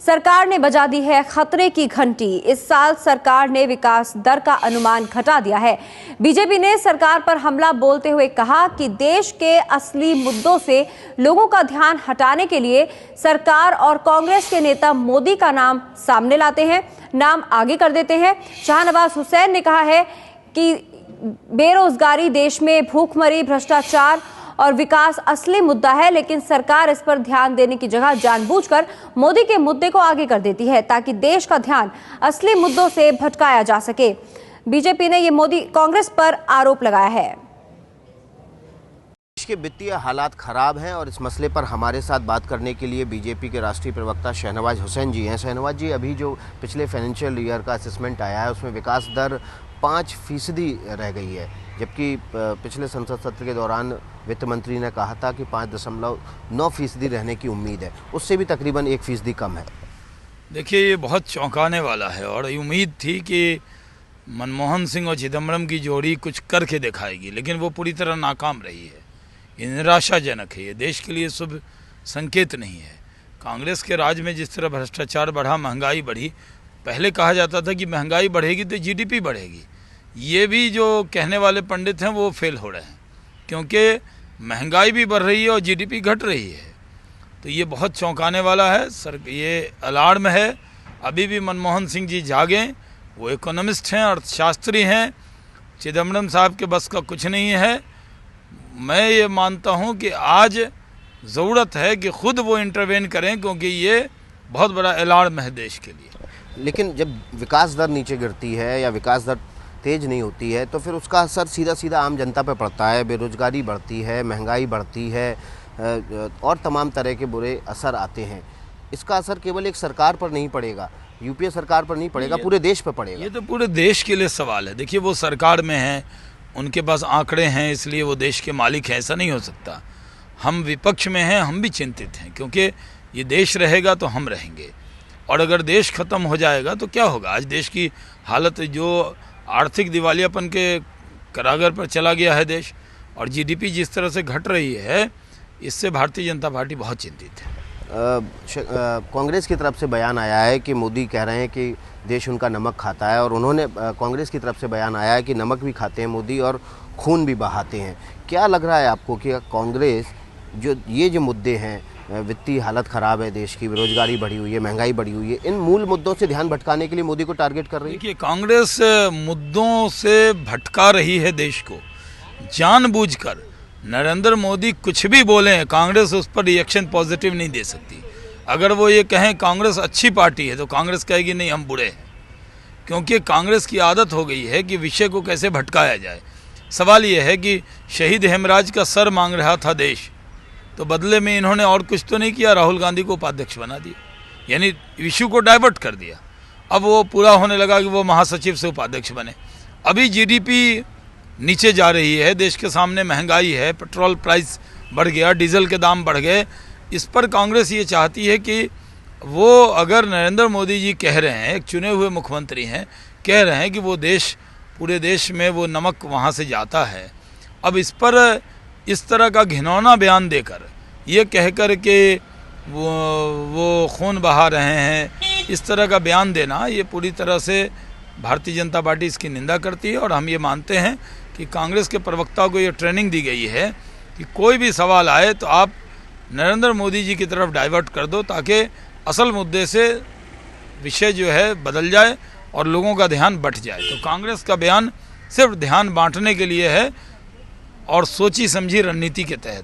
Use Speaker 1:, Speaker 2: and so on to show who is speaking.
Speaker 1: सरकार ने बजा दी है खतरे की घंटी। इस साल सरकार ने विकास दर का अनुमान घटा दिया है। बीजेपी ने सरकार पर हमला बोलते हुए कहा कि देश के असली मुद्दों से लोगों का ध्यान हटाने के लिए सरकार और कांग्रेस के नेता मोदी का नाम सामने लाते हैं, नाम आगे कर देते हैं। शाहनवाज हुसैन ने कहा है कि बेरोजगारी, देश में भूखमरी, भ्रष्टाचार और विकास असली मुद्दा है, लेकिन सरकार इस पर ध्यान देने की जगह जानबूझकर मोदी के मुद्दे को आगे कर देती है ताकि देश का ध्यान असली मुद्दों से भटकाया जा सके। बीजेपी ने ये मोदी कांग्रेस पर आरोप लगाया है।
Speaker 2: देश के वित्तीय हालात खराब हैं और इस मसले पर हमारे साथ बात करने के लिए बीजेपी के राष्ट्रीय प्रवक्ता शाहनवाज हुसैन जी हैं। शाहनवाज जी, अभी जो पिछले फाइनेंशियल ईयर का असेसमेंट आया है उसमें विकास दर 5% रह गई है, जबकि पिछले संसद सत्र के दौरान वित्त मंत्री ने कहा था कि 5.9% रहने की उम्मीद है, उससे भी तकरीबन 1% कम है।
Speaker 3: देखिए, ये बहुत चौंकाने वाला है और उम्मीद थी कि मनमोहन सिंह और चिदम्बरम की जोड़ी कुछ करके दिखाएगी, लेकिन वो पूरी तरह नाकाम रही है। ये निराशाजनक है, ये देश के लिए शुभ संकेत नहीं है। कांग्रेस के राज में जिस तरह भ्रष्टाचार बढ़ा, महंगाई बढ़ी, पहले कहा जाता था कि महंगाई बढ़ेगी तो जीडीपी बढ़ेगी। ये भी जो कहने वाले पंडित हैं वो फेल हो रहे हैं, क्योंकि महंगाई भी बढ़ रही है और जीडीपी घट रही है। तो ये बहुत चौंकाने वाला है सर, ये अलार्म है। अभी भी मनमोहन सिंह जी जागें, वो इकोनॉमिस्ट हैं, अर्थशास्त्री हैं। चिदम्बरम साहब के बस का कुछ नहीं है। मैं ये मानता हूँ कि आज ज़रूरत है कि खुद वो इंटरवेन करें, क्योंकि ये बहुत बड़ा अलार्म है देश के लिए।
Speaker 2: लेकिन जब विकास दर नीचे गिरती है या विकास दर तेज नहीं होती है तो फिर उसका असर सीधा सीधा आम जनता पर पड़ता है। बेरोजगारी बढ़ती है, महंगाई बढ़ती है और तमाम तरह के बुरे असर आते हैं। इसका असर केवल एक सरकार पर नहीं पड़ेगा, यूपीए सरकार पर नहीं पड़ेगा, पूरे देश पर पड़ेगा।
Speaker 3: ये तो पूरे देश के लिए सवाल है। देखिए, वो सरकार में हैं, उनके पास आंकड़े हैं, इसलिए वो देश के मालिक हैं, ऐसा नहीं हो सकता। हम विपक्ष में हैं, हम भी चिंतित हैं, क्योंकि ये देश रहेगा तो हम रहेंगे, और अगर देश ख़त्म हो जाएगा तो क्या होगा। आज देश की हालत, जो आर्थिक दिवालियापन के करागर पर चला गया है देश, और जीडीपी जिस तरह से घट रही है, इससे भारतीय जनता पार्टी बहुत चिंतित है।
Speaker 2: कांग्रेस की तरफ से बयान आया है कि मोदी कह रहे हैं कि देश उनका नमक खाता है, और उन्होंने कांग्रेस की तरफ से बयान आया है कि नमक भी खाते हैं मोदी और खून भी बहाते हैं। क्या लग रहा है आपको कि कांग्रेस ये जो मुद्दे हैं, वित्तीय हालत ख़राब है देश की, बेरोजगारी बढ़ी हुई है, महंगाई बढ़ी हुई है, इन मूल मुद्दों से ध्यान भटकाने के लिए मोदी को टारगेट कर रही है?
Speaker 3: देखिए, कांग्रेस मुद्दों से भटका रही है देश को जानबूझकर। नरेंद्र मोदी कुछ भी बोलें, कांग्रेस उस पर रिएक्शन पॉजिटिव नहीं दे सकती। अगर वो ये कहें कांग्रेस अच्छी पार्टी है तो कांग्रेस कहेगी नहीं, हम बुरे हैं, क्योंकि कांग्रेस की आदत हो गई है कि विषय को कैसे भटकाया जाए। सवाल ये है कि शहीद हेमराज का सर मांग रहा था देश, तो बदले में इन्होंने और कुछ तो नहीं किया, राहुल गांधी को उपाध्यक्ष बना दिया, यानी इशू को डाइवर्ट कर दिया। अब वो पूरा होने लगा कि वो महासचिव से उपाध्यक्ष बने। अभी जीडीपी नीचे जा रही है, देश के सामने महंगाई है, पेट्रोल प्राइस बढ़ गया, डीजल के दाम बढ़ गए। इस पर कांग्रेस ये चाहती है कि वो, अगर नरेंद्र मोदी जी कह रहे हैं, एक चुने हुए मुख्यमंत्री हैं, कह रहे हैं कि वो देश, पूरे देश में वो नमक वहाँ से जाता है, अब इस पर इस तरह का घिनौना बयान देकर, ये कहकर कि वो खून बहा रहे हैं, इस तरह का बयान देना, ये पूरी तरह से भारतीय जनता पार्टी इसकी निंदा करती है। और हम ये मानते हैं कि कांग्रेस के प्रवक्ताओं को ये ट्रेनिंग दी गई है कि कोई भी सवाल आए तो आप नरेंद्र मोदी जी की तरफ डाइवर्ट कर दो, ताकि असल मुद्दे से विषय जो है बदल जाए और लोगों का ध्यान बट जाए। तो कांग्रेस का बयान सिर्फ ध्यान बांटने के लिए है और सोची समझी रणनीति के तहत।